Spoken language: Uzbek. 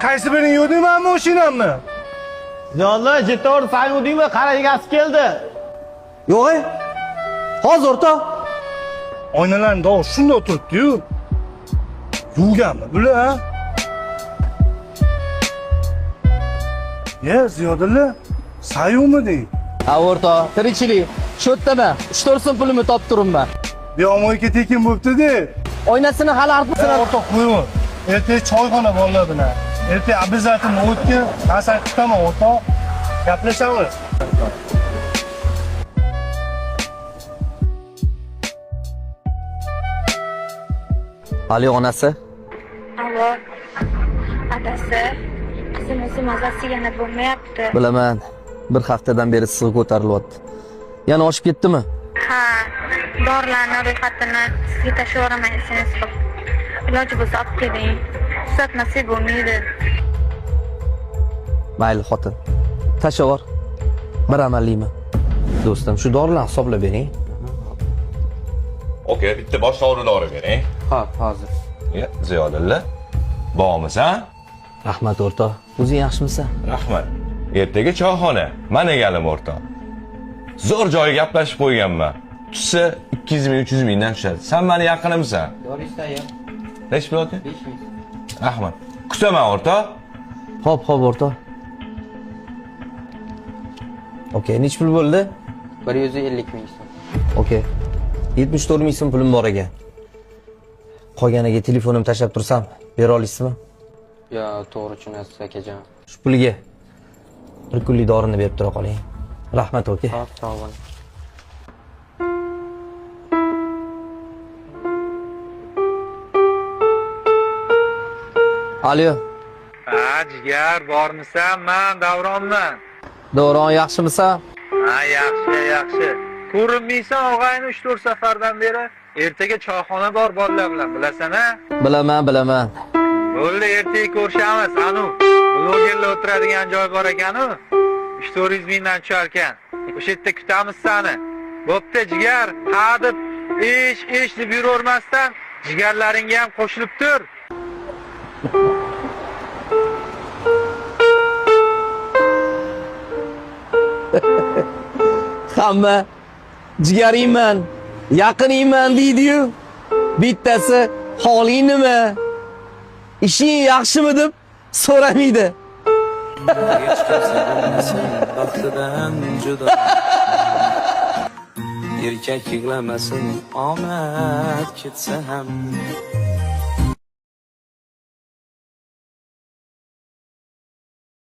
Qaysi birini yuvding, men mashinamni? Yolda jetor sen yudingmi? Qara egasi keldi. Yo'q. Hozir o'rta. Oynalarning dog'i shunda o'tiribdi-yu. Yuvganmi bular, ha? Ya Ziyodulla, sayuvmiding? Ha o'rta, tirikchilik. Shu yerdaman. 3-4 so'm pulimni topib turibman. Beomoyga tekin bo'pti-da. Oynasini hali artmasini. O'rta qo'yib. Ertaga choyxona bolalar bilan. Ertaga обязательно o'tga, Hasan kutaman o'rta. Gaplashamiz. Ali onasi. Alo, adasi, qizimizni mazasi yana bo'lmayapti. Bilaman. Bir haftadan beri sig'i ko'tarilyapti. Yana oshib ketdimi? Ha, dorilarni ro'yxatini sizga tashlayveraman SMS qilib. Iloji bo'lsa olib keling. Tuzatmasak bo'lmaydi. Mayli xotin. Tashlayver. Bir amallayman. Do'stim, shu dorilarni hisoblab bering. Okey, bitta bosh dori bering. Ha, hozir. Ziyodulla, bormisan? Rahmat o'rta. O'zing yaxshimisan? Rahmat. Ertaga choyxona. Mana egalim o'rta. Zo'r joyga gaplashib qo'yganman. Tushsa 200 ming, 300 mingdan tushadi. Sen meni yaqinimsan. Doringiz tayyor. Nech bo'ladi? 5 ming. Rahmat. Kutaman o'rta. Hop, o'rta. Okey, nech pul bo'ldi? 150 ming so'm. Okey. 74 ming so'm pulim bor ekan. Qolganiga telefonimni tashlab tursam, bera olasizmi? Yo, to'g'ri tushunasiz akajon. Shu puliga bir kunlik dorini berib tura qoling. Rahmat aka. Xo'p, sog' bo'ling. Alo. Jigar, bormisan? Men Davronman. Davron, yaxshimisan? Ha, yaxshi. Ko'rinmaysan og'ayni 3-4 safardan beri. Ertaga choyxona bor bolalar bilan, bilasan-a? Bilaman. Bo'ldi, ertaga ko'rishamiz. Anu, blogerlar o'tiradigan joy bor ekan-ku. 3-400 mingdan tushar ekan. O'sha yerda kutamiz seni. Bo'pti, jigar, ha deb ish deb yuravermasdan, jigarlaringga ham qo'shilib tur. Hamma jigaringman, yaqiningman deydi-yu. Bittasi holing nima? Ishing yaxshimi deb so'ramaydi. Hech kimsa bo'lmasin baxtidan judo. Erkak yig'lamasin omad ketsa ham.